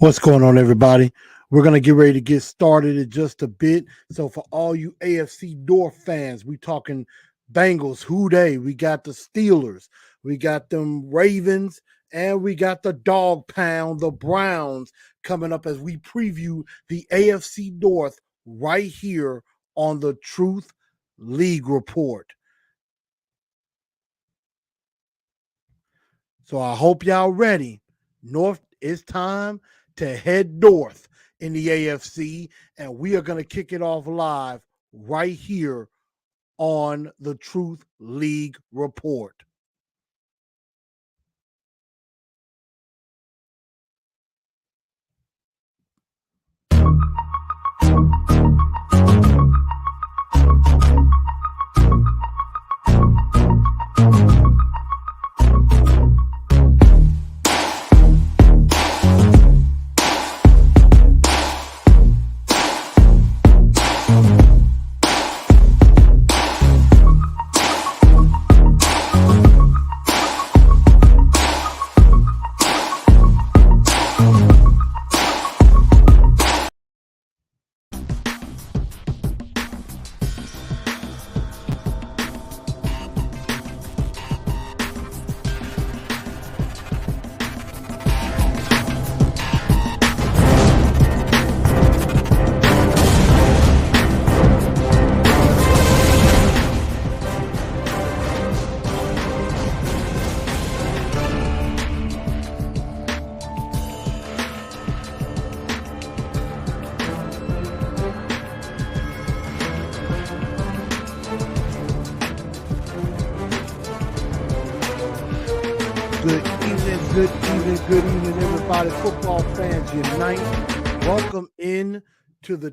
What's going on, everybody? We're going to get ready to get started in just a bit. So for all you AFC North fans, we talking Bengals, who they? We got the Steelers, we got them Ravens, and we got the Dog Pound, the Browns, coming up as we preview the AFC North right here on the Truth League Report. So I hope y'all ready. North, it's time to head north in the AFC, and we are going to kick it off live right here on the Truth League Report. Good evening, everybody. Football fans unite. Welcome in to the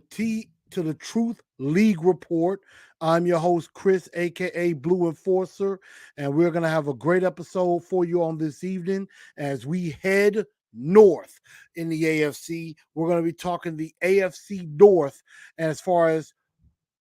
Truth League Report. I'm your host, Chris, aka Blue Enforcer, and we're gonna have a great episode for you on this evening as we head north in the AFC. We're gonna be talking the AFC North, and as far as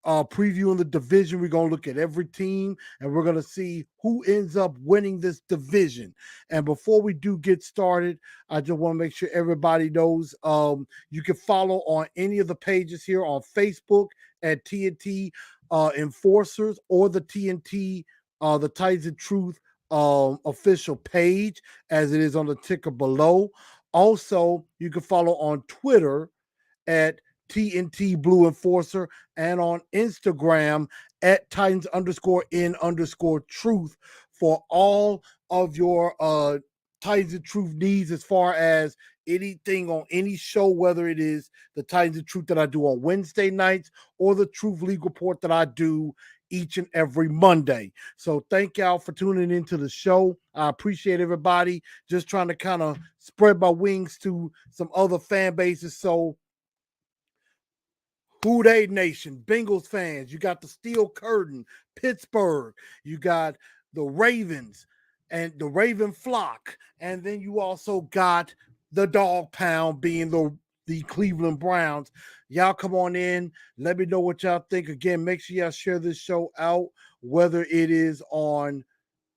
previewing the division, we're going to look at every team and we're going to see who ends up winning this division. And before we do get started, I just want to make sure everybody knows you can follow on any of the pages here on Facebook at TNT Enforcers or the TNT, the Titans of Truth official page, as it is on the ticker below. Also, you can follow on Twitter at TNT Blue Enforcer and on Instagram at Titans_in_truth for all of your Titans of Truth needs as far as anything on any show, whether it is the Titans of Truth that I do on Wednesday nights or the Truth League Report that I do each and every Monday. So thank y'all for tuning into the show. I appreciate everybody. Just trying to kind of spread my wings to some other fan bases. So Who Dey Nation, Bengals fans, you got the Steel Curtain, Pittsburgh, you got the Ravens and the Raven Flock, and then you also got the Dog Pound being the Cleveland Browns. Y'all come on in. Let me know what y'all think. Again, make sure y'all share this show out, whether it is on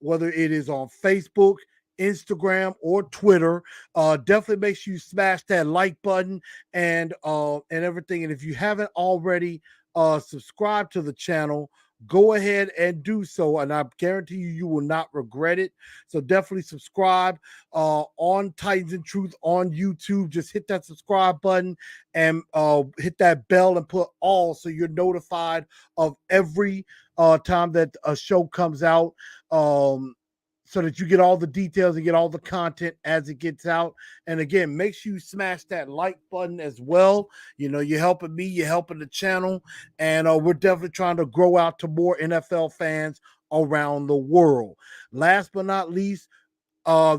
Facebook, Instagram, or Twitter. Definitely make sure you smash that like button and everything. And if you haven't already subscribed to the channel, go ahead and do so. And I guarantee you will not regret it. So definitely subscribe on Titans and Truth on YouTube. Just hit that subscribe button and hit that bell and put all so you're notified of every time that a show comes out. So that you get all the details and get all the content as it gets out. And again, make sure you smash that like button as well. You know, you're helping me, you're helping the channel, and we're definitely trying to grow out to more NFL fans around the world. Last but not least,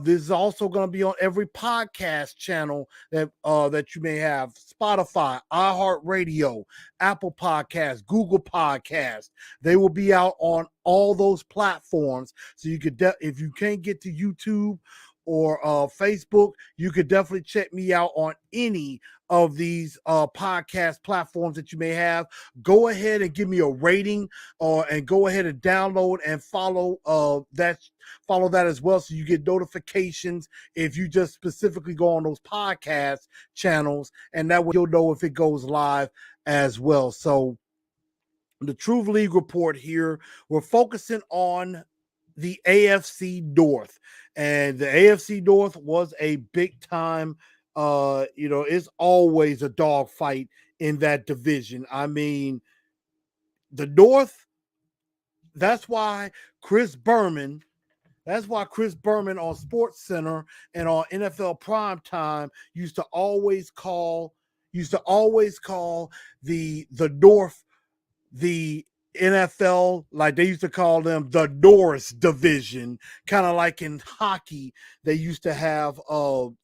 this is also going to be on every podcast channel that you may have: Spotify, iHeartRadio, Apple Podcasts, Google Podcasts. They will be out on all those platforms. So you could, if you can't get to YouTube or Facebook, you could definitely check me out on any of these podcast platforms that you may have. Go ahead and give me a rating, and go ahead and download and follow that as well, so you get notifications if you just specifically go on those podcast channels, and that way you'll know if it goes live as well. So the Truth League report here, we're focusing on the AFC North. And the AFC North was a big time, it's always a dogfight in that division. I mean, the North, that's why Chris Berman, on Sports Center and on NFL Primetime used to always call the North the NFL, like they used to call them the Norris division, kind of like in hockey, they used to have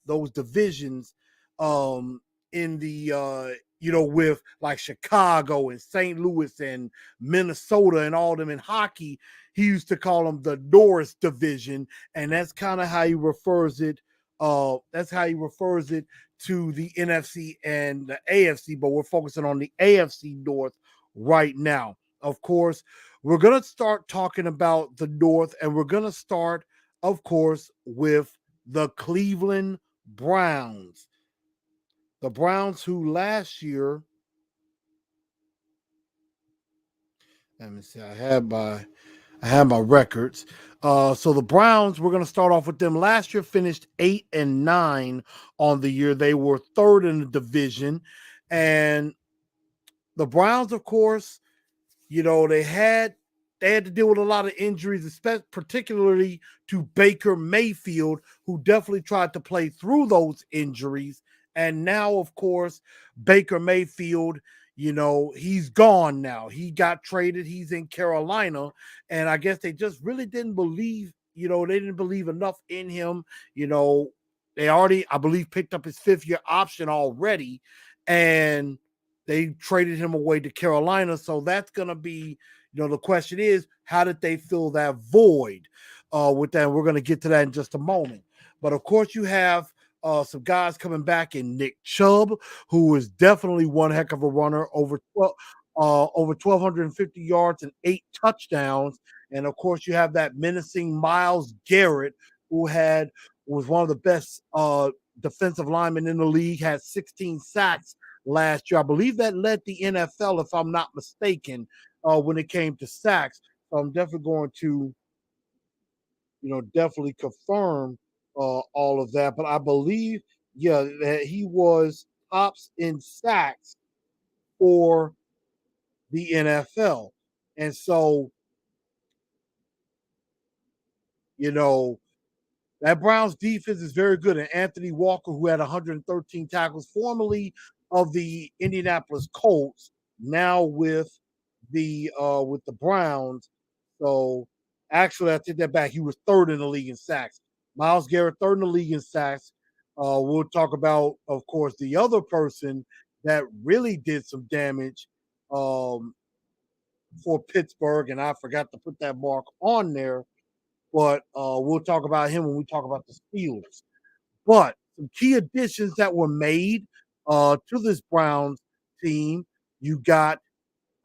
those divisions in the with like Chicago and St. Louis and Minnesota and all them in hockey. He used to call them the Norris division, and that's kind of how he refers it. That's how he refers it to the NFC and the AFC, but we're focusing on the AFC North right now. Of course, we're going to start talking about the North, and we're going to start, of course, with the Cleveland Browns. The Browns, who last year, let me see, I have my records. So the Browns, we're going to start off with them. Last year finished 8-9 on the year. They were third in the division, and the Browns, of course, they had to deal with a lot of injuries, particularly to Baker Mayfield, who definitely tried to play through those injuries. And now, of course, Baker Mayfield, he's gone now. He got traded. He's in Carolina. And I guess they just really didn't believe, they didn't believe enough in him. They already, I believe, picked up his 5th-year option already. And they traded him away to Carolina. So that's going to be, the question is, how did they fill that void with that? We're going to get to that in just a moment. But of course, you have some guys coming back in Nick Chubb, who is definitely one heck of a runner, over 1,250 yards and 8 touchdowns. And of course, you have that menacing Myles Garrett, who was one of the best defensive linemen in the league, had 16 sacks last year. I believe that led the NFL, if I'm not mistaken, when it came to sacks. So I'm definitely going to, definitely confirm all of that. But I believe, that he was tops in sacks for the NFL. And so, that Browns defense is very good. And Anthony Walker, who had 113 tackles, formerly of the Indianapolis Colts, now with the Browns. So actually, I take that back. He was third in the league in sacks. Myles Garrett, third in the league in sacks. We'll talk about, of course, the other person that really did some damage for Pittsburgh, and I forgot to put that mark on there. But we'll talk about him when we talk about the Steelers. But some key additions that were made to this Browns team, you got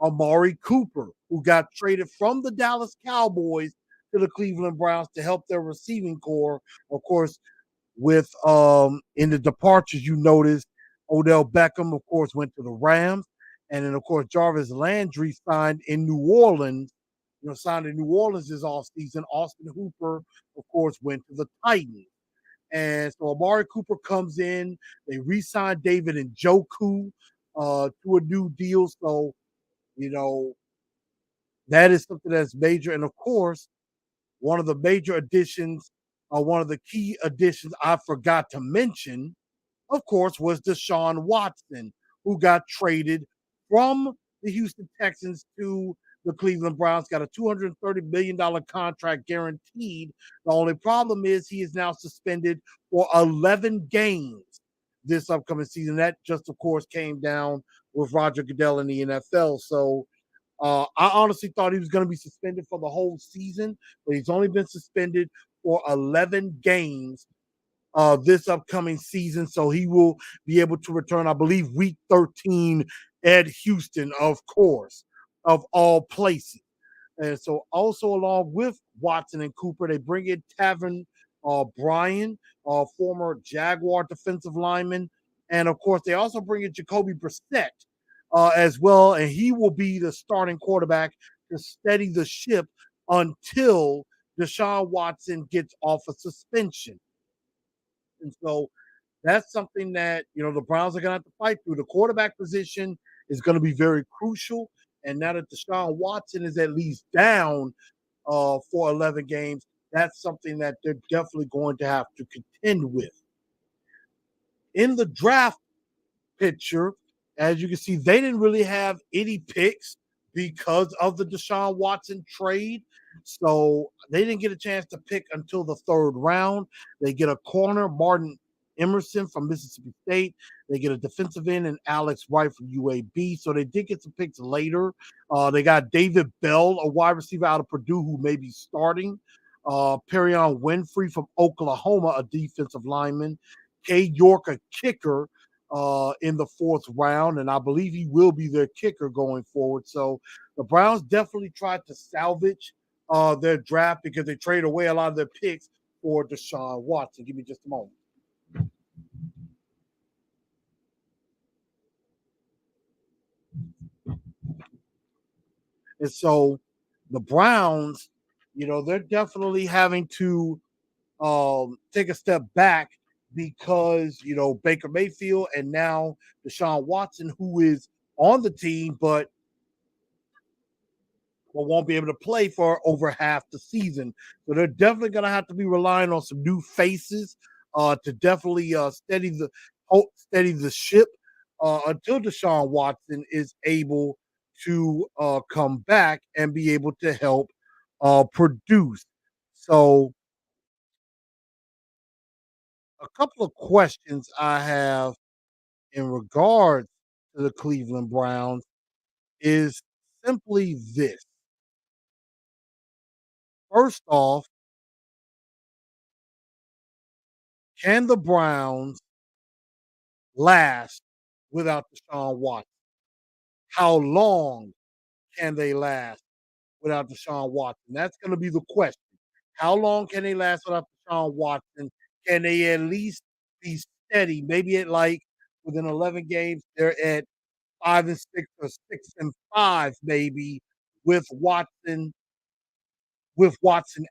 Amari Cooper, who got traded from the Dallas Cowboys to the Cleveland Browns to help their receiving core. Of course, with in the departures, you noticed Odell Beckham, of course, went to the Rams. And then, of course, Jarvis Landry signed in New Orleans. Signed in New Orleans this offseason. Austin Hooper, of course, went to the Titans. And so Amari Cooper comes in. They re-signed David Njoku to a new deal. So, that is something that's major. And of course, one of the major additions, one of the key additions I forgot to mention, of course, was Deshaun Watson, who got traded from the Houston Texans to the Cleveland Browns, got a $230 million contract guaranteed. The only problem is he is now suspended for 11 games this upcoming season. That just, of course, came down with Roger Goodell in the NFL. So I honestly thought he was going to be suspended for the whole season, but he's only been suspended for 11 games this upcoming season. So he will be able to return, I believe, week 13 at Houston, of course, of all places. And so, also along with Watson and Cooper, they bring in Tavern Bryan, former Jaguar defensive lineman. And of course, they also bring in Jacoby Brissett as well. And he will be the starting quarterback to steady the ship until Deshaun Watson gets off a suspension. And so that's something that, the Browns are going to have to fight through. The quarterback position is going to be very crucial. And now that Deshaun Watson is at least down for 11 games, that's something that they're definitely going to have to contend with. In the draft picture, as you can see, they didn't really have any picks because of the Deshaun Watson trade. So they didn't get a chance to pick until the third round. They get a corner, Martin Emerson from Mississippi State. They get a defensive end and Alex Wright from UAB. So they did get some picks later. They got David Bell, a wide receiver out of Purdue who may be starting. Perion Winfrey from Oklahoma, a defensive lineman. K. York, a kicker in the fourth round, and I believe he will be their kicker going forward. So the Browns definitely tried to salvage their draft because they traded away a lot of their picks for Deshaun Watson. Give me just a moment. And so the Browns, they're definitely having to take a step back because, Baker Mayfield and now Deshaun Watson, who is on the team, but won't be able to play for over half the season. So they're definitely going to have to be relying on some new faces to definitely steady the ship until Deshaun Watson is able to come back and be able to help produce. So a couple of questions I have in regards to the Cleveland Browns is simply this. First off, can the Browns last without Deshaun Watson? How long can they last without Deshaun Watson? That's going to be the question. How long can they last without Deshaun Watson? Can they at least be steady? Maybe at like within 11 games, they're at 5-6 or 6-5, maybe with Watson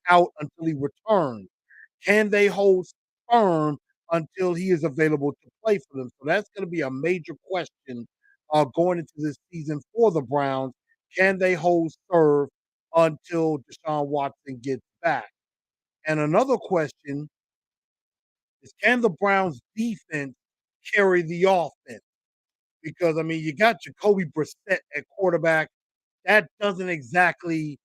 out until he returns. Can they hold firm until he is available to play for them? So that's going to be a major question going into this season for the Browns. Can they hold serve until Deshaun Watson gets back? And another question is, can the Browns defense carry the offense? Because, I mean, you got Jacoby Brissett at quarterback. That doesn't exactly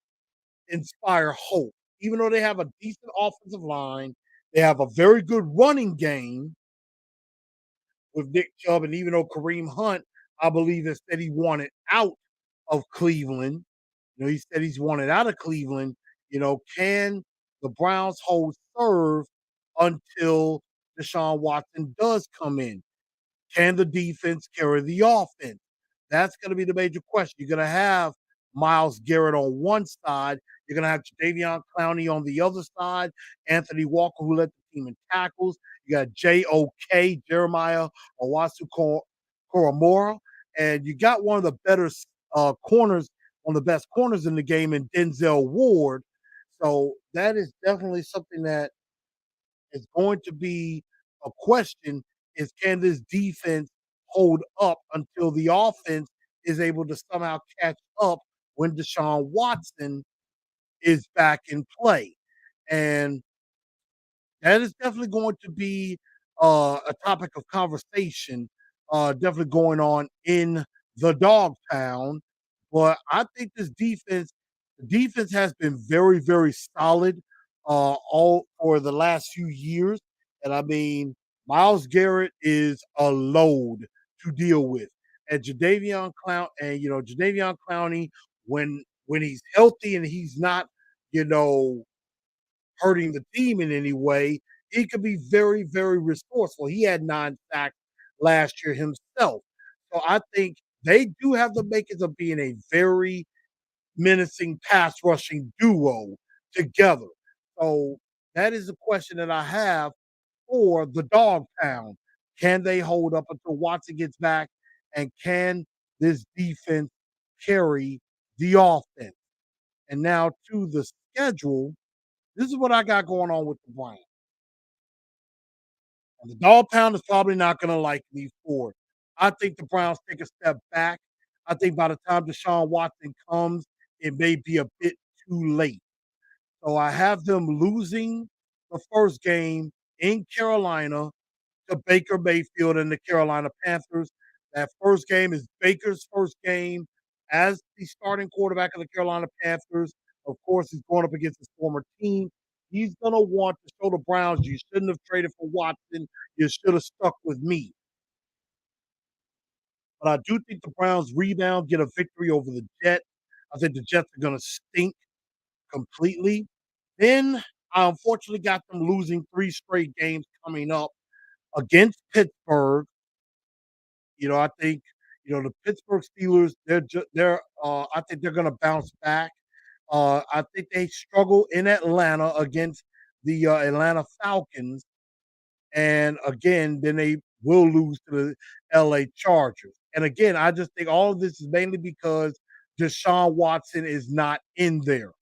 inspire hope. Even though they have a decent offensive line, they have a very good running game with Nick Chubb, and even though Kareem Hunt, I believe, has said he wanted out of Cleveland, he said he's wanted out of Cleveland. Can the Browns hold serve until Deshaun Watson does come in? Can the defense carry the offense? That's going to be the major question. You're going to have Myles Garrett on one side. You're going to have Jadeveon Clowney on the other side. Anthony Walker, who led the team in tackles. You got J.O.K., Jeremiah Owasu Koromora. And you got one of the better corners, one of the best corners in the game in Denzel Ward. So that is definitely something that is going to be a question is, can this defense hold up until the offense is able to somehow catch up when Deshaun Watson is back in play? And that is definitely going to be a topic of conversation, definitely going on in the dog pound. But I think the defense has been very, very solid all for the last few years. And I mean, Myles Garrett is a load to deal with. And Jadeveon Clowney, when he's healthy and he's not, you know, hurting the team in any way, he could be very, very resourceful. He had 9 sacks last year himself. So I think they do have the makings of being a very menacing pass rushing duo together. So that is the question that I have for the dog pound. Can they hold up until Watson gets back? And can this defense carry the offense? And now to the schedule, this is what I got going on with the Browns. And the dog pound is probably not going to like me for it. I think the Browns take a step back. I think by the time Deshaun Watson comes, it may be a bit too late. So I have them losing the first game in Carolina to Baker Mayfield and the Carolina Panthers. That first game is Baker's first game as the starting quarterback of the Carolina Panthers. Of course, he's going up against his former team. He's going to want to show the Browns, you shouldn't have traded for Watson. You should have stuck with me. But I do think the Browns rebound, get a victory over the Jets. I think the Jets are going to stink completely. Then I unfortunately got them losing 3 straight games coming up against Pittsburgh. I think, the Pittsburgh Steelers, I think they're gonna bounce back. I think they struggle in Atlanta against the Atlanta Falcons, and again, then they will lose to the LA Chargers. And again, I just think all of this is mainly because Deshaun Watson is not in there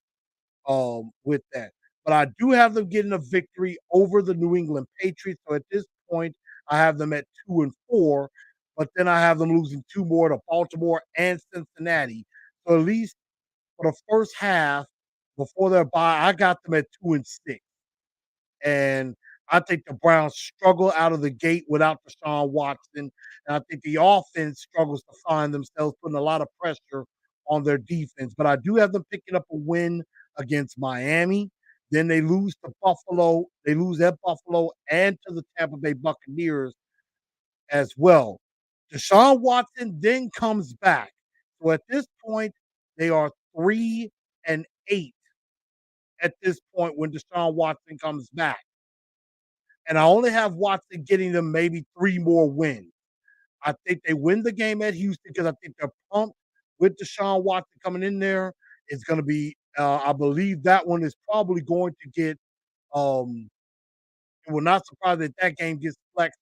with that. But I do have them getting a victory over the New England Patriots. So at this point, I have them at 2-4, but then I have them losing 2 more to Baltimore and Cincinnati. So at least for the first half before their bye, I got them at 2-6. And I think the Browns struggle out of the gate without Deshaun Watson. And I think the offense struggles to find themselves, putting a lot of pressure on their defense. But I do have them picking up a win against Miami. Then they lose to Buffalo. They lose at Buffalo and to the Tampa Bay Buccaneers as well. Deshaun Watson then comes back. So at this point, they are 3-8 at this point when Deshaun Watson comes back. And I only have Watson getting them maybe 3 more wins. I think they win the game at Houston because I think they're pumped with Deshaun Watson coming in there. It's going to be, I believe that one is probably going to get, um, it will not surprise that that game gets flexed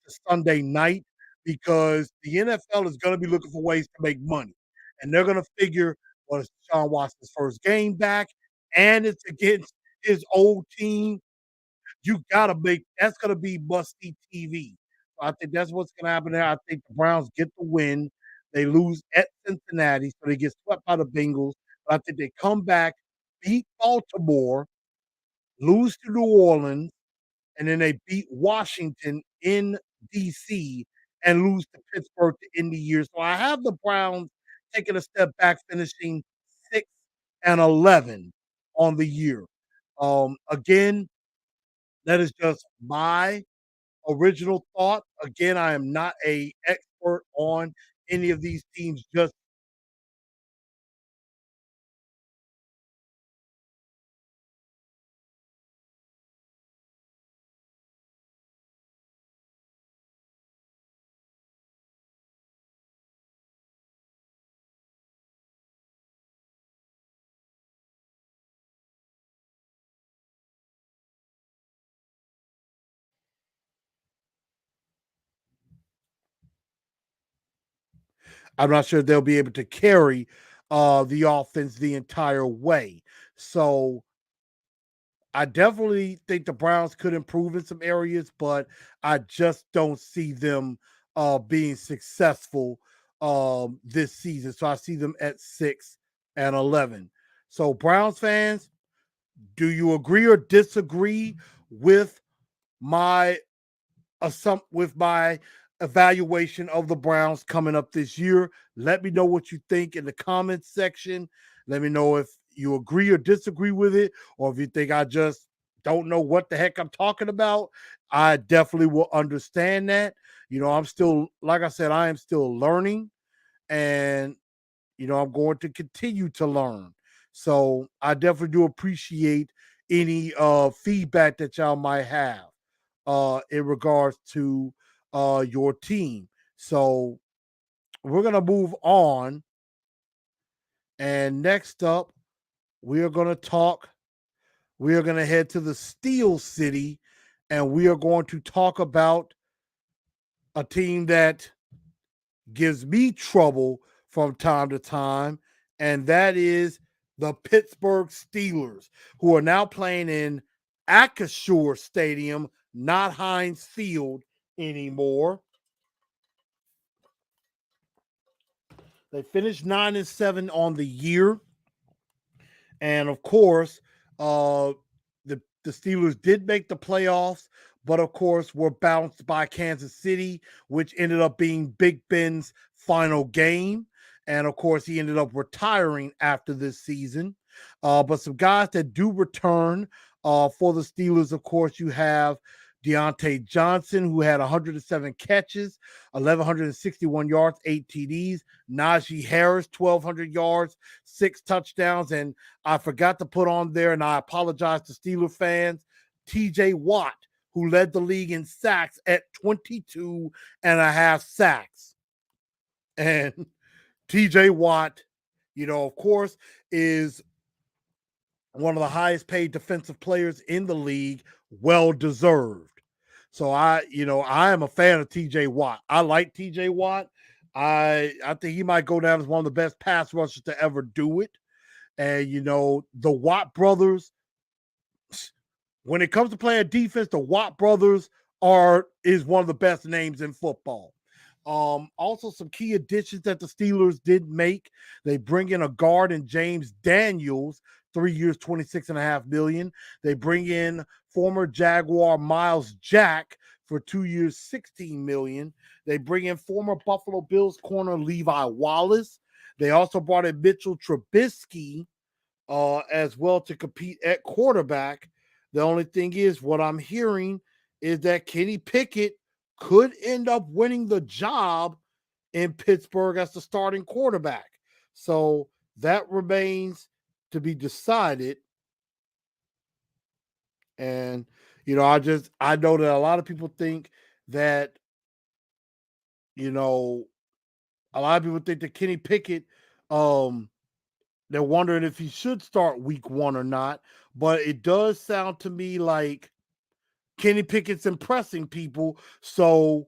to Sunday night because the NFL is going to be looking for ways to make money. And they're going to figure, well, it's Deshaun Watson's first game back and it's against his old team. You gotta make that's gonna be must-see TV. So I think that's what's gonna happen there. I think the Browns get the win. They lose at Cincinnati, so they get swept by the Bengals. But I think they come back, beat Baltimore, lose to New Orleans, and then they beat Washington in DC and lose to Pittsburgh to end the year. So I have the Browns taking a step back, finishing 6-11 on the year. Again, that is just my original thought. Again, I am not a expert on any of these teams. Just I'm not sure they'll be able to carry the offense the entire way. So I definitely think the Browns could improve in some areas, but I just don't see them being successful this season. So I see them at 6-11. So Browns fans, do you agree or disagree with my with my evaluation of the Browns coming up this year? Let me know what you think in the comments section. Let me know if you agree or disagree with it, or if you think I just don't know what the heck I'm talking about. I definitely will understand that. I'm still, like I said, I am still learning, and I'm going to continue to learn. So I definitely do appreciate any feedback that y'all might have. in regards to your team. So we're gonna move on, and next up, we are gonna talk. We are gonna head to the Steel City, and we are going to talk about a team that gives me trouble from time to time, and that is the Pittsburgh Steelers, who are now playing in Acrisure Stadium, not Heinz Field anymore. They finished 9-7 on the year, and of course, uh, the Steelers did make the playoffs, but of course were bounced by Kansas City, which ended up being Big Ben's final game. And of course, he ended up retiring after this season. But some guys that do return for the Steelers, of course, you have Deontay Johnson, who had 107 catches, 1,161 yards, 8 TDs. Najee Harris, 1,200 yards, 6 touchdowns. And I forgot to put on there, and I apologize to Steeler fans, TJ Watt, who led the league in sacks at 22 and a half sacks. And TJ Watt, of course, is one of the highest paid defensive players in the league, well deserved. So I am a fan of TJ Watt. I like TJ Watt. I think he might go down as one of the best pass rushers to ever do it. And the Watt brothers, when it comes to playing defense, the Watt brothers is one of the best names in football. Also, some key additions that the Steelers did make. They bring in a guard in James Daniels, 3 years, $26.5 million. They bring in former Jaguar Miles Jack for 2 years, $16 million. They bring in former Buffalo Bills corner Levi Wallace. They also brought in Mitchell Trubisky as well to compete at quarterback. The only thing is, what I'm hearing is that Kenny Pickett could end up winning the job in Pittsburgh as the starting quarterback. So that remains to be decided. And, I know that a lot of people think that, a lot of people think that Kenny Pickett, they're wondering if he should start week 1 or not. But it does sound to me like Kenny Pickett's impressing people. So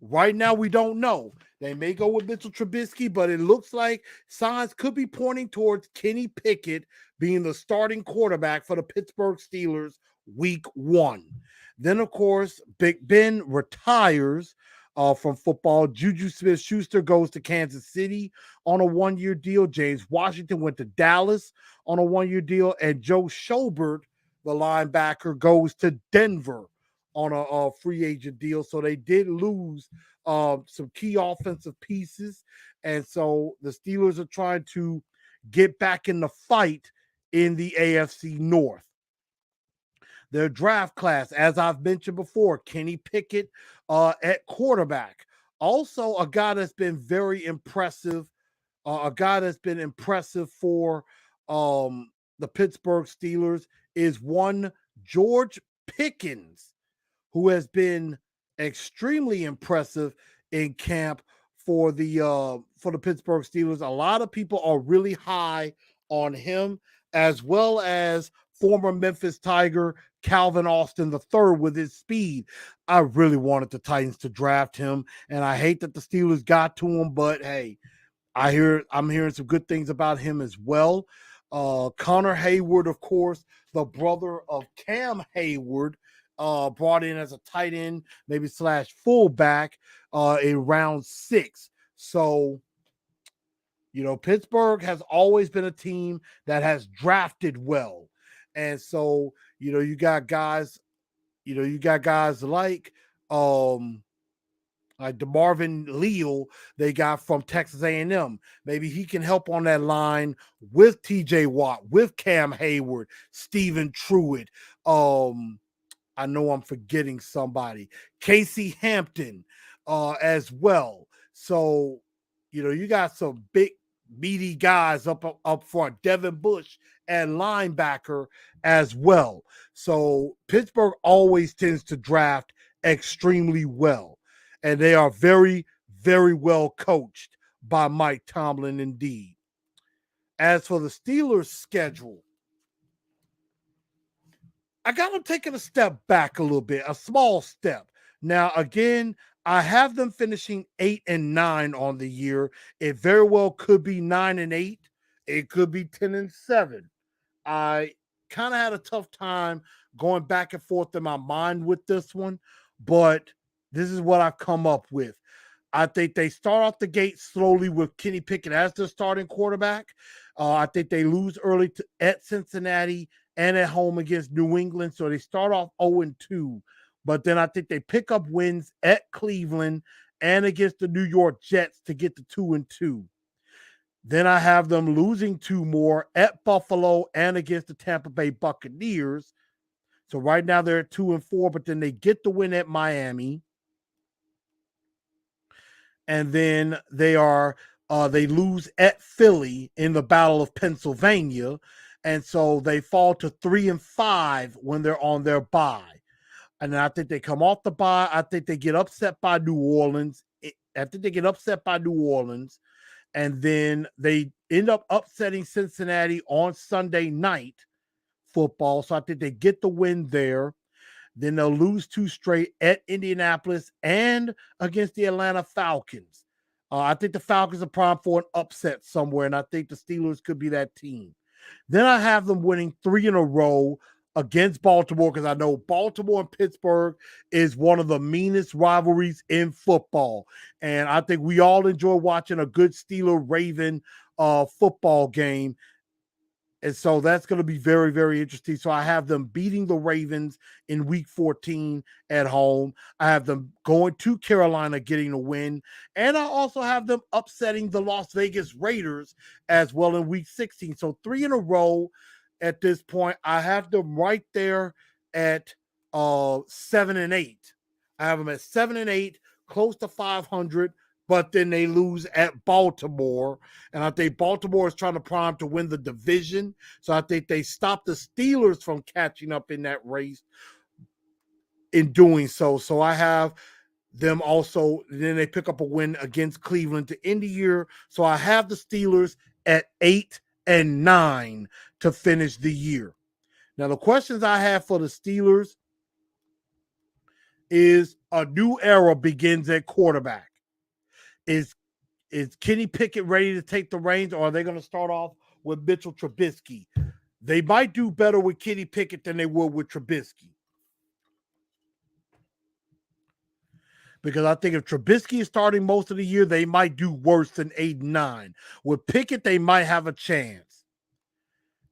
right now, we don't know. They may go with Mitchell Trubisky, but it looks like signs could be pointing towards Kenny Pickett being the starting quarterback for the Pittsburgh Steelers week 1. Then, of course, Big Ben retires from football. Juju Smith-Schuster goes to Kansas City on a 1-year deal. James Washington went to Dallas on a 1-year deal. And Joe Schobert, the linebacker, goes to Denver on a free agent deal. So they did lose some key offensive pieces. And so the Steelers are trying to get back in the fight in the AFC North. Their draft class, as I've mentioned before, Kenny Pickett at quarterback. Also, a guy that's been very impressive, a guy that's been impressive for the Pittsburgh Steelers is one George Pickens, who has been extremely impressive in camp for the Pittsburgh Steelers. A lot of people are really high on him, as well as former Memphis Tiger Calvin Austin III with his speed. I really wanted the Titans to draft him, and I hate that the Steelers got to him, but hey, I'm hearing some good things about him as well. Connor Hayward, of course, the brother of Cam Hayward, brought in as a tight end, maybe / fullback in round 6. So, Pittsburgh has always been a team that has drafted well. And so, you got guys, like DeMarvin Leal they got from Texas A&M. Maybe he can help on that line with TJ Watt, with Cam Hayward, Stephen Truitt. I know I'm forgetting somebody. Casey Hampton as well. So, you got some big meaty guys up front. Devin Bush and linebacker as well. So Pittsburgh always tends to draft extremely well, and they are very, very well coached by Mike Tomlin indeed. As for the Steelers' schedule, I got them taking a step back a little bit, a small step. Now, again, I have them finishing 8-9 on the year. It very well could be 9-8. It could be 10-7. I kind of had a tough time going back and forth in my mind with this one, but this is what I've come up with. I think they start off the gate slowly with Kenny Pickett as their starting quarterback. I think they lose early at Cincinnati and at home against New England. So they start off 0-2. But then I think they pick up wins at Cleveland and against the New York Jets to get to 2-2. Then I have them losing 2 more at Buffalo and against the Tampa Bay Buccaneers. So right now they're at 2-4, but then they get the win at Miami. And then they lose at Philly in the Battle of Pennsylvania. And so they fall to 3-5 when they're on their bye. And I think they come off the bye. I think they get upset by New Orleans. And then they end up upsetting Cincinnati on Sunday night football. So I think they get the win there. Then they'll lose 2 straight at Indianapolis and against the Atlanta Falcons. I think the Falcons are primed for an upset somewhere, and I think the Steelers could be that team. Then I have them winning 3 in a row against Baltimore because I know Baltimore and Pittsburgh is one of the meanest rivalries in football. And I think we all enjoy watching a good Steeler-Raven football game. And so that's going to be very, very interesting. So I have them beating the Ravens in week 14 at home. I have them going to Carolina, getting a win. And I also have them upsetting the Las Vegas Raiders as well in week 16. So 3 in a row at this point. I have them right there at 7-8. I have them at 7-8, close to 500. But then they lose at Baltimore. And I think Baltimore is trying to prime to win the division. So I think they stop the Steelers from catching up in that race in doing so. So I have them also, then they pick up a win against Cleveland to end the year. So I have the Steelers at 8-9 to finish the year. Now, the questions I have for the Steelers is a new era begins at quarterback. Is Kenny Pickett ready to take the reins, or are they going to start off with Mitchell Trubisky? They might do better with Kenny Pickett than they would with Trubisky. Because I think if Trubisky is starting most of the year, they might do worse than 8-9. With Pickett, they might have a chance.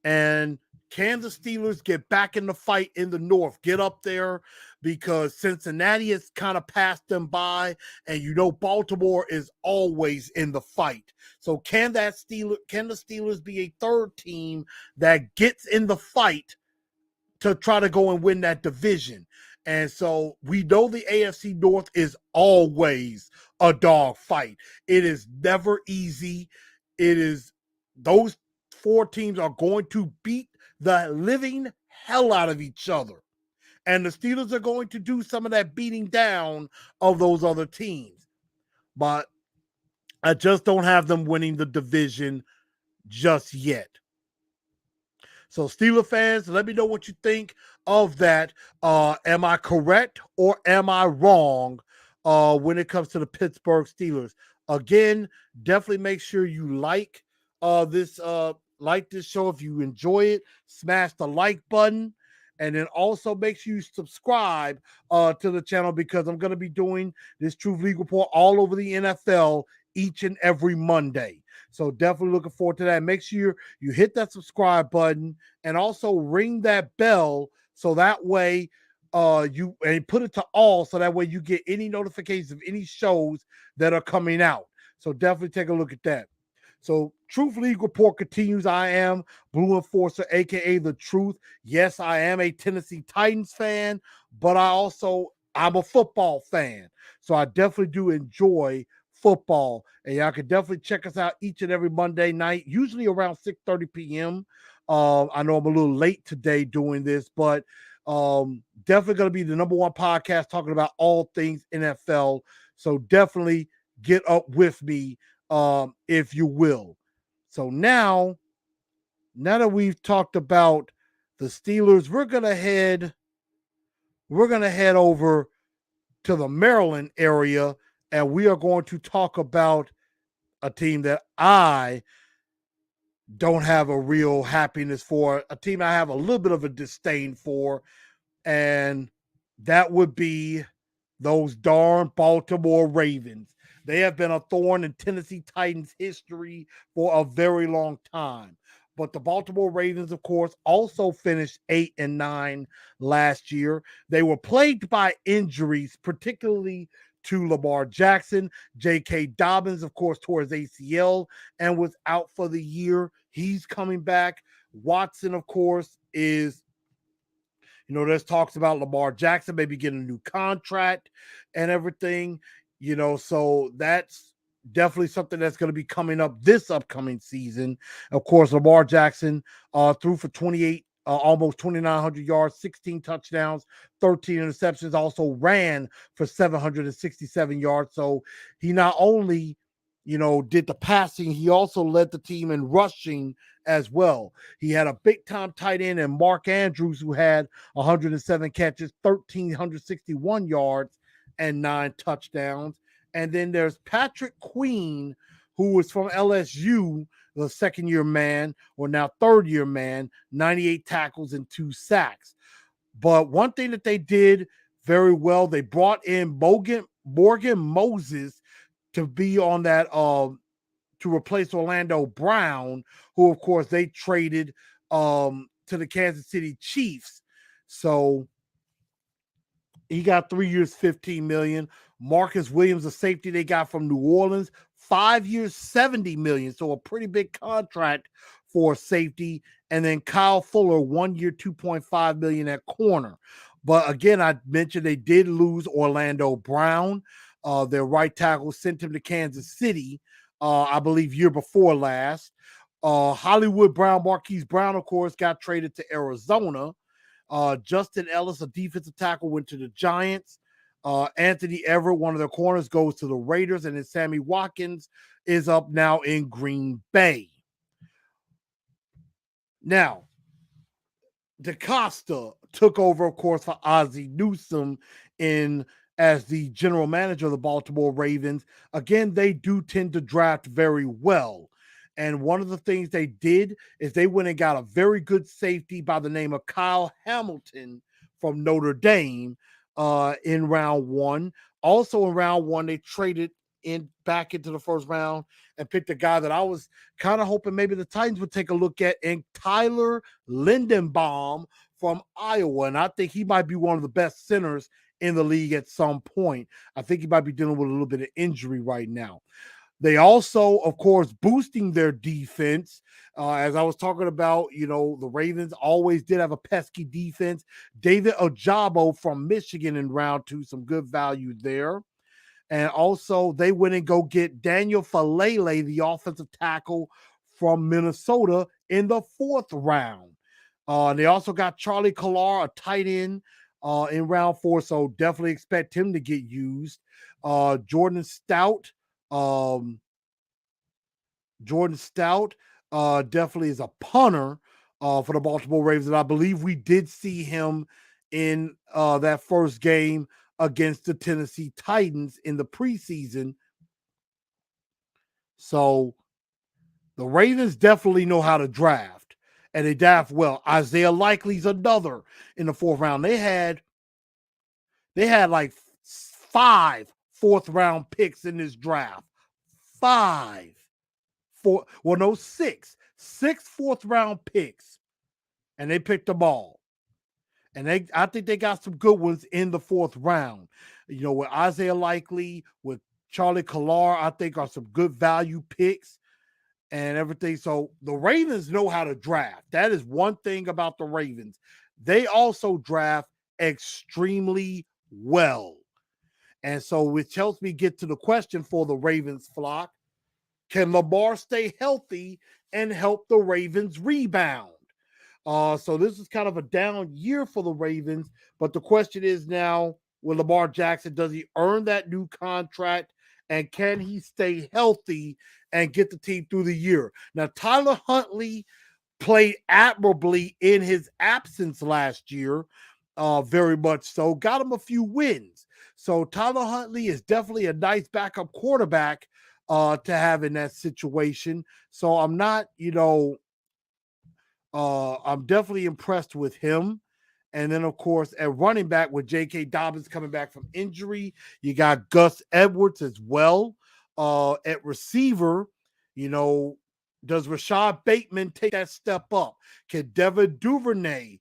And can the Steelers get back in the fight in the North? Get up there, because Cincinnati has kind of passed them by, and you know Baltimore is always in the fight. So can the Steelers be a third team that gets in the fight to try to go and win that division? And so we know the AFC North is always a dog fight. It is never easy. It is, those 4 teams are going to beat the living hell out of each other. And the Steelers are going to do some of that beating down of those other teams. But I just don't have them winning the division just yet. So Steeler fans, let me know what you think of that. Am I correct or am I wrong when it comes to the Pittsburgh Steelers? Again, definitely make sure you like this show. If you enjoy it, smash the like button. And then also make sure you subscribe to the channel, because I'm going to be doing this Truth League Report all over the NFL each and every Monday. So definitely looking forward to that. Make sure you hit that subscribe button and also ring that bell, so that way you put it to all, so that way you get any notifications of any shows that are coming out. So definitely take a look at that. So Truth League Report continues. I am Blue Enforcer, aka The Truth. Yes, I am a Tennessee Titans fan, but I'm a football fan. So I definitely do enjoy football. And y'all can definitely check us out each and every Monday night, usually around 6:30 p.m. I know I'm a little late today doing this, but definitely going to be the number one podcast talking about all things NFL. So definitely get up with me, if you will. So now that we've talked about the Steelers, we're gonna head over to the Maryland area, and we are going to talk about a team that I don't have a real happiness for, a team I have a little bit of a disdain for, and that would be those darn Baltimore Ravens. They have been a thorn in Tennessee Titans history for a very long time. But the Baltimore Ravens, of course, also finished 8-9 last year. They were plagued by injuries, particularly to Lamar Jackson. J.K. Dobbins, of course, tore his ACL and was out for the year. He's coming back. Watson, of course, is, there's talks about Lamar Jackson maybe getting a new contract and everything, so that's definitely something that's going to be coming up this upcoming season. Of course, Lamar Jackson threw for 28, almost 2,900 yards, 16 touchdowns, 13 interceptions, also ran for 767 yards. So he not only, did the passing, he also led the team in rushing as well. He had a big time tight end and Mark Andrews, who had 107 catches, 1,361 yards, and 9 touchdowns. And then there's Patrick Queen, who was from LSU, the second year man, or now third year man, 98 tackles and 2 sacks. But one thing that they did very well, they brought in Morgan Moses to be on that to replace Orlando Brown, who of course they traded to the Kansas City Chiefs. So he got 3 years, $15 million. Marcus Williams, a safety they got from New Orleans, 5 years, $70 million. So a pretty big contract for safety. And then Kyle Fuller, 1 year, $2.5 million at corner. But again, I mentioned they did lose Orlando Brown. Their right tackle, sent him to Kansas City, I believe year before last. Hollywood Brown, Marquise Brown, of course, got traded to Arizona. Justin Ellis, a defensive tackle, went to the Giants. Anthony Everett, one of their corners, goes to the Raiders. And then Sammy Watkins is up now in Green Bay. Now, DaCosta took over, of course, for Ozzie Newsome as the general manager of the Baltimore Ravens. Again, they do tend to draft very well. And one of the things they did is they went and got a very good safety by the name of Kyle Hamilton from Notre Dame in round 1. Also in round 1, they traded back into the first round and picked a guy that I was kind of hoping maybe the Titans would take a look at, and Tyler Lindenbaum from Iowa. And I think he might be one of the best centers in the league at some point. I think he might be dealing with a little bit of injury right now. They also, of course, boosting their defense. As I was talking about, the Ravens always did have a pesky defense. David Ojabo from Michigan in round 2, some good value there. And also, they went and go get Daniel Falele, the offensive tackle from Minnesota, in the 4th round. They also got Charlie Collar, a tight end, in round 4, so definitely expect him to get used. Jordan Stout definitely is a punter for the Baltimore Ravens, and I believe we did see him in that first game against the Tennessee Titans in the preseason. So the Ravens definitely know how to draft, and they draft well. Isaiah Likely's another in the 4th round. They had like 5 4th-round picks in this draft. 6. 6 4th-round picks, and they picked them all. And I think they got some good ones in the 4th round. With Isaiah Likely, with Charlie Collar, I think are some good value picks and everything. So the Ravens know how to draft. That is one thing about the Ravens. They also draft extremely well. And so, which helps me get to the question for the Ravens flock: can Lamar stay healthy and help the Ravens rebound? So this is kind of a down year for the Ravens, but the question is now with Lamar Jackson, does he earn that new contract and can he stay healthy and get the team through the year? Now, Tyler Huntley played admirably in his absence last year, very much so, got him a few wins. So Tyler Huntley is definitely a nice backup quarterback to have in that situation. So I'm not, I'm definitely impressed with him. And then, of course, at running back with J.K. Dobbins coming back from injury, you got Gus Edwards as well. At receiver, does Rashad Bateman take that step up? Can Devin Duvernay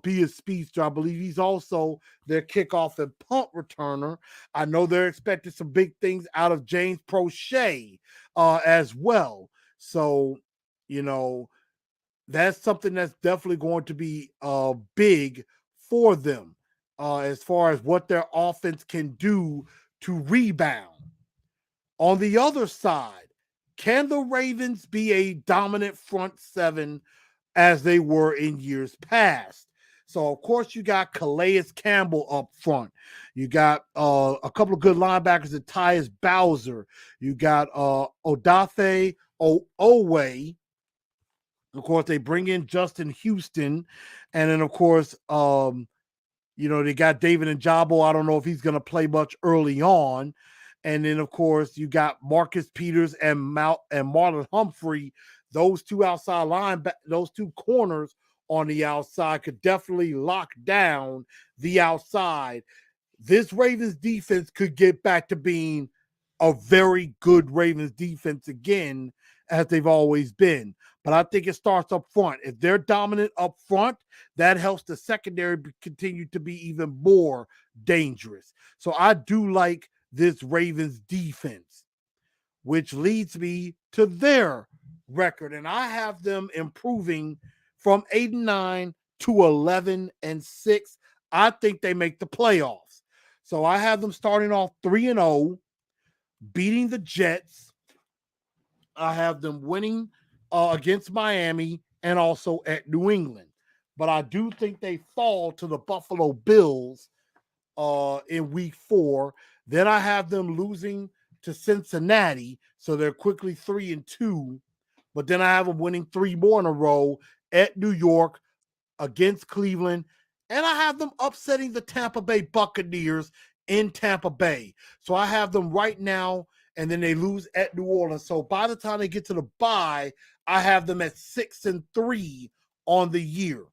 be a speedster? I believe he's also their kickoff and punt returner. I know they're expecting some big things out of James Prochet as well. So, that's something that's definitely going to be big for them as far as what their offense can do to rebound. On the other side, can the Ravens be a dominant front seven as they were in years past? So, of course, you got Calais Campbell up front. You got a couple of good linebackers at Tyus Bowser. You got Odafe Owe. Of course, they bring in Justin Houston. And then, of course, they got David Njoku. I don't know if he's going to play much early on. And then, of course, you got Marcus Peters and Marlon Humphrey. Those two those two corners on the outside could definitely lock down the outside. This Ravens defense could get back to being a very good Ravens defense again, as they've always been. But I think it starts up front. If they're dominant up front, that helps the secondary continue to be even more dangerous. So I do like this Ravens defense, which leads me to their record. And I have them improving from 8-9 to 11-6. I think they make the playoffs. So I have them starting off 3-0, beating the Jets. I have them winning against Miami and also at New England. But I do think they fall to the Buffalo Bills in week 4. Then I have them losing to Cincinnati, so they're quickly 3-2. But then I have them winning 3 more in a row at New York, against Cleveland, and I have them upsetting the Tampa Bay Buccaneers in Tampa Bay. So I have them right now, and then they lose at New Orleans. So by the time they get to the bye, I have them at 6-3 on the year.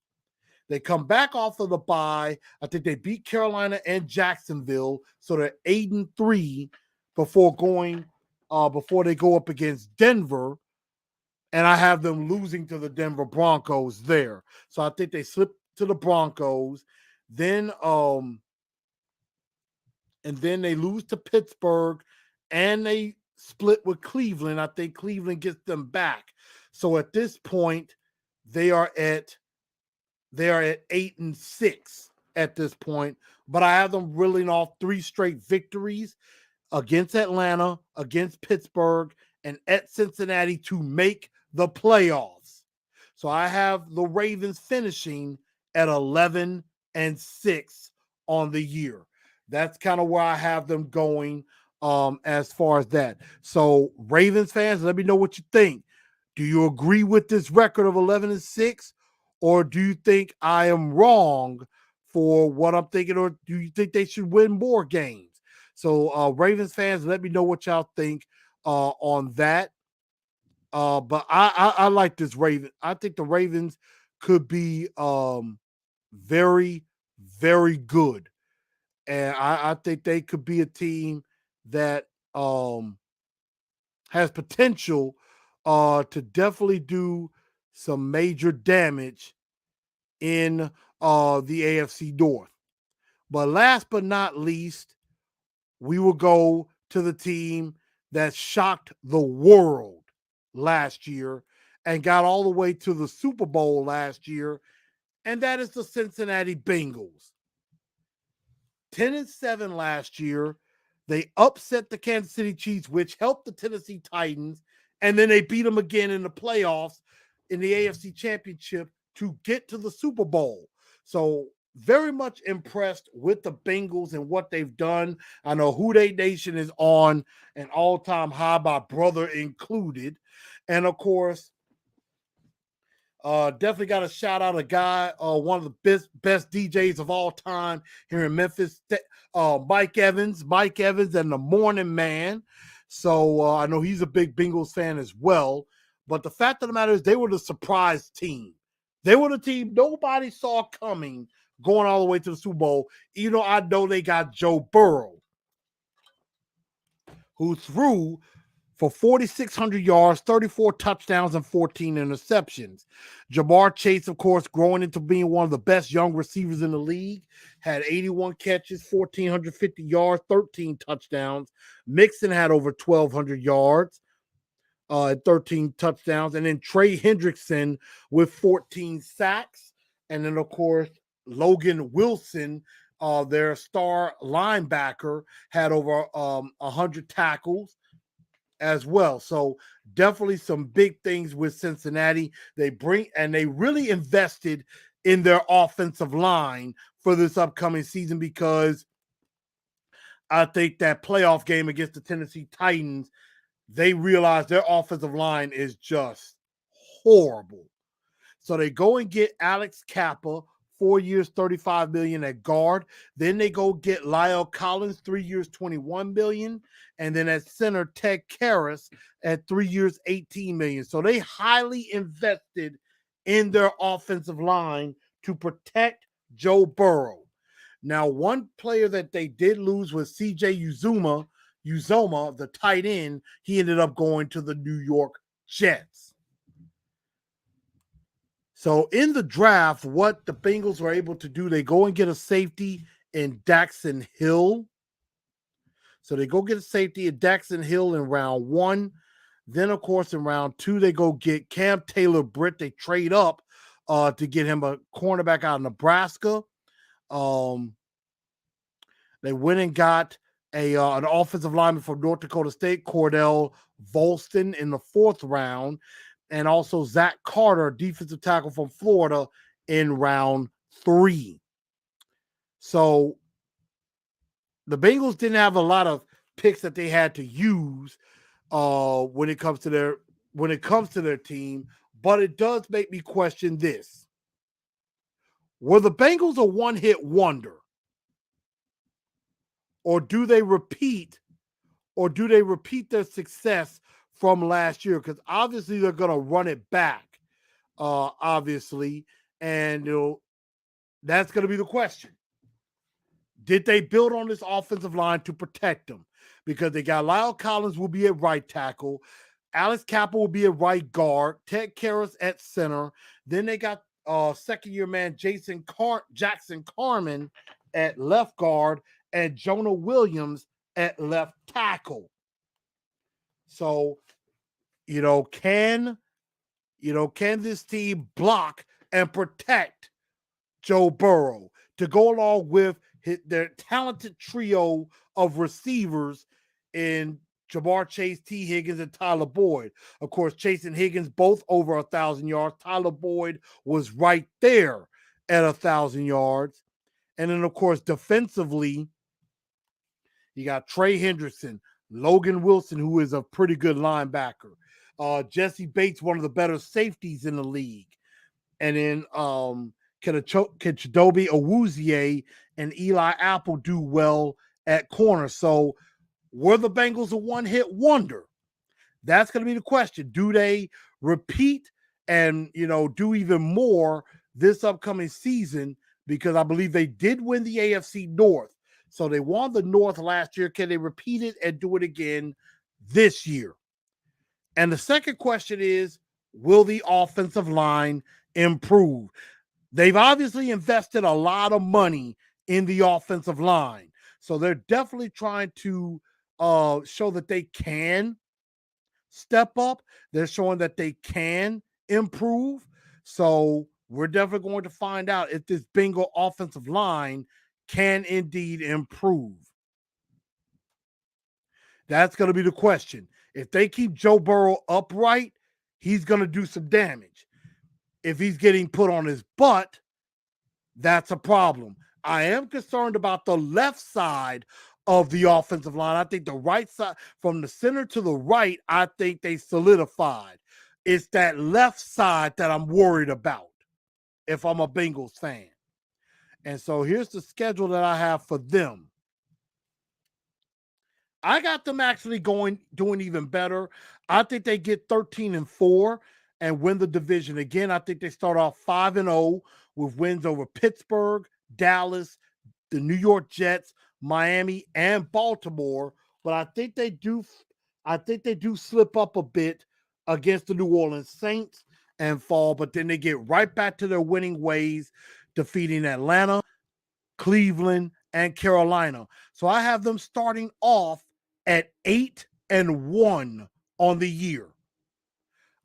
They come back off of the bye. I think they beat Carolina and Jacksonville, so they're 8-3 before they go up against Denver. And I have them losing to the Denver Broncos there. So I think they slip to the Broncos. Then they lose to Pittsburgh and they split with Cleveland. I think Cleveland gets them back. So at this point, they are at 8-6 at this point. But I have them reeling off 3 straight victories against Atlanta, against Pittsburgh, and at Cincinnati to make the playoffs. So I have the Ravens finishing at 11-6 on the year. That's kind of where I have them going as far as that. So Ravens fans, let me know what you think. Do you agree with this record of 11-6, or do you think I am wrong for what I'm thinking, or do you think they should win more games? So Ravens fans, let me know what y'all think on that. But I like this Raven. I think the Ravens could be very, very good. And I think they could be a team that has potential to definitely do some major damage in the AFC North. But last but not least, we will go to the team that shocked the world last year and got all the way to the Super Bowl last year, and that is the Cincinnati Bengals. 10-7 last year. They upset the Kansas City Chiefs, which helped the Tennessee Titans, and then they beat them again in the playoffs in the AFC Championship to get to the Super Bowl. So very much impressed with the Bengals and what they've done. I know Who Dey Nation is on an all-time high, my brother included. And of course, definitely got to shout out a guy, one of the best DJs of all time here in Memphis, Mike Evans and the Morning Man. So I know he's a big Bengals fan as well. But the fact of the matter is they were the surprise team. They were the team nobody saw coming going all the way to the Super Bowl. Even though I know they got Joe Burrow, who threw for 4,600 yards, 34 touchdowns, and 14 interceptions. Jamar Chase, of course, growing into being one of the best young receivers in the league, had 81 catches, 1,450 yards, 13 touchdowns. Mixon had over 1,200 yards, 13 touchdowns. And then Trey Hendrickson with 14 sacks. And then, of course, Logan Wilson, their star linebacker, had over 100 tackles as well. So definitely some big things with Cincinnati. They really invested in their offensive line for this upcoming season, because I think that playoff game against the Tennessee Titans, they realized their offensive line is just horrible. So they go and get Alex Kappa, 4 years, $35 million at guard. Then they go get Lyle Collins, 3 years, $21 million. And then at center, Ted Karras at 3 years, $18 million. So they highly invested in their offensive line to protect Joe Burrow. Now, one player that they did lose was CJ Uzoma, the tight end. He ended up going to the New York Jets. So in the draft, what the Bengals were able to do, they go and get a safety in Daxton Hill. So they go get a safety in Daxton Hill in round 1. Then, of course, in round 2, they go get Cam Taylor-Britt. They trade up to get him a cornerback out of Nebraska. They went and got an offensive lineman from North Dakota State, Cordell Volston, in the 4th round. And also Zach Carter, defensive tackle from Florida, in round 3. So the Bengals didn't have a lot of picks that they had to use when it comes to their team, but it does make me question this. Were the Bengals a one-hit wonder? Or do they repeat their success from last year? Because obviously they're going to run it back, obviously, and that's going to be the question. Did they build on this offensive line to protect them? Because they got Lyle Collins will be at right tackle, Alex Kappa will be at right guard, Ted Karras at center. Then they got second-year man Jackson Carman at left guard, and Jonah Williams at left tackle. So, can this team block and protect Joe Burrow to go along with their talented trio of receivers in Jamar Chase, T. Higgins, and Tyler Boyd? Of course, Chase and Higgins both over 1,000 yards. Tyler Boyd was right there at 1,000 yards. And then, of course, defensively, you got Trey Hendrickson, Logan Wilson, who is a pretty good linebacker, Jesse Bates, one of the better safeties in the league, and then Chidobe Awuzie and Eli Apple do well at corner. So were the Bengals a one-hit wonder? That's going to be the question. Do they repeat and, do even more this upcoming season? Because I believe they did win the AFC North. So they won the North last year. Can they repeat it and do it again this year? And the second question is, will the offensive line improve? They've obviously invested a lot of money in the offensive line. So they're definitely trying to show that they can step up. They're showing that they can improve. So we're definitely going to find out if this Bengal offensive line can indeed improve. That's going to be the question. If they keep Joe Burrow upright, he's going to do some damage. If he's getting put on his butt, that's a problem. I am concerned about the left side of the offensive line. I think the right side, from the center to the right, I think they solidified. It's that left side that I'm worried about if I'm a Bengals fan. And so here's the schedule that I have for them. I got them actually doing even better. I think they get 13-4 and win the division. Again, I think they start off 5-0 with wins over Pittsburgh, Dallas, the New York Jets, Miami, and Baltimore. But I think they do slip up a bit against the New Orleans Saints and fall, but then they get right back to their winning ways, defeating Atlanta, Cleveland, and Carolina. So I have them starting off at 8-1 on the year.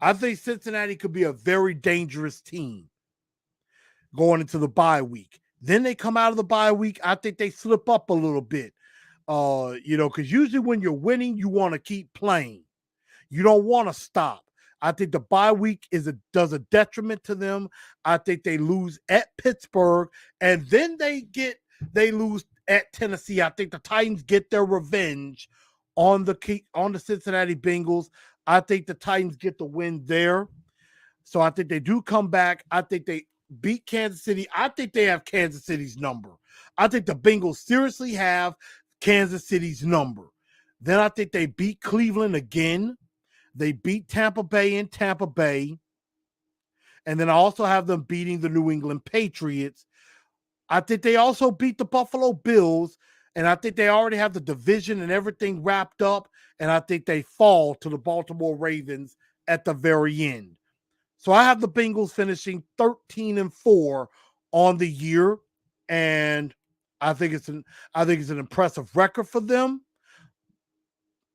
I think Cincinnati could be a very dangerous team going into the bye week. Then they come out of the bye week. I think they slip up a little bit. Because usually when you're winning, you want to keep playing. You don't want to stop. I think the bye week does a detriment to them. I think they lose at Pittsburgh, and then they lose at Tennessee. I think the Titans get their revenge on the Cincinnati Bengals. I think the Titans get the win there. So I think they do come back. I think they beat Kansas City. I think they have Kansas City's number. I think the Bengals seriously have Kansas City's number. Then I think they beat Cleveland again. They beat Tampa Bay in Tampa Bay. And then I also have them beating the New England Patriots. I think they also beat the Buffalo Bills. And I think they already have the division and everything wrapped up. And I think they fall to the Baltimore Ravens at the very end. So I have the Bengals finishing 13-4 on the year. And I think it's an impressive record for them.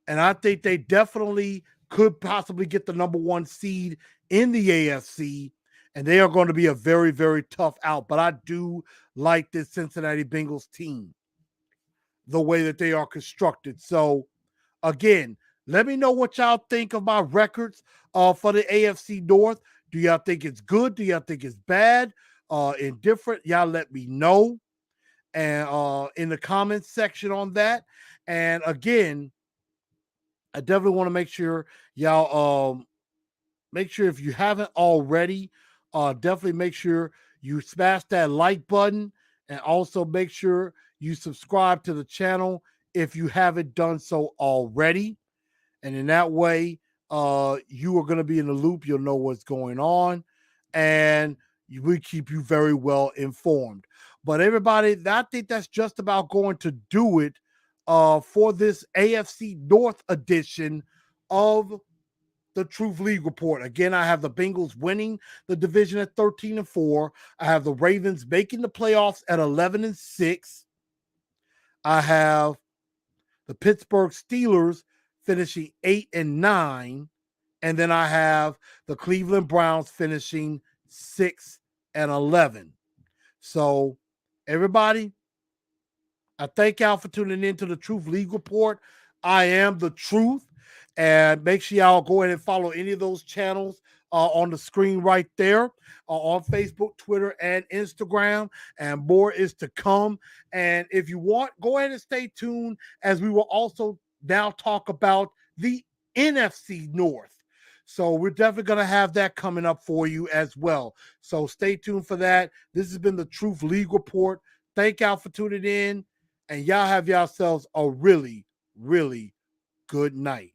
And I think they definitely could possibly get the number one seed in the AFC, and they are going to be a very, very tough out. But I do like this Cincinnati Bengals team, the way that they are constructed. So, again, let me know what y'all think of my records for the AFC North. Do y'all think it's good? Do y'all think it's bad? Indifferent? Y'all let me know and in the comments section on that. And again, I definitely want to make sure y'all make sure, if you haven't already, definitely make sure you smash that like button, and also make sure you subscribe to the channel if you haven't done so already. And in that way, you are going to be in the loop. You'll know what's going on, and we keep you very well informed. But everybody, I think that's just about going to do it for this AFC North edition of the Truth League Report. Again, I have the Bengals winning the division at 13-4. I have the Ravens making the playoffs at 11-6. I have the Pittsburgh Steelers finishing 8-9. And then I have the Cleveland Browns finishing 6-11. So, everybody, I thank y'all for tuning in to the Truth League Report. I am the truth. And make sure y'all go ahead and follow any of those channels on the screen right there on Facebook, Twitter, and Instagram. And more is to come. And if you want, go ahead and stay tuned, as we will also now talk about the NFC North. So we're definitely going to have that coming up for you as well. So stay tuned for that. This has been the Truth League Report. Thank y'all for tuning in. And y'all have yourselves a really, really good night.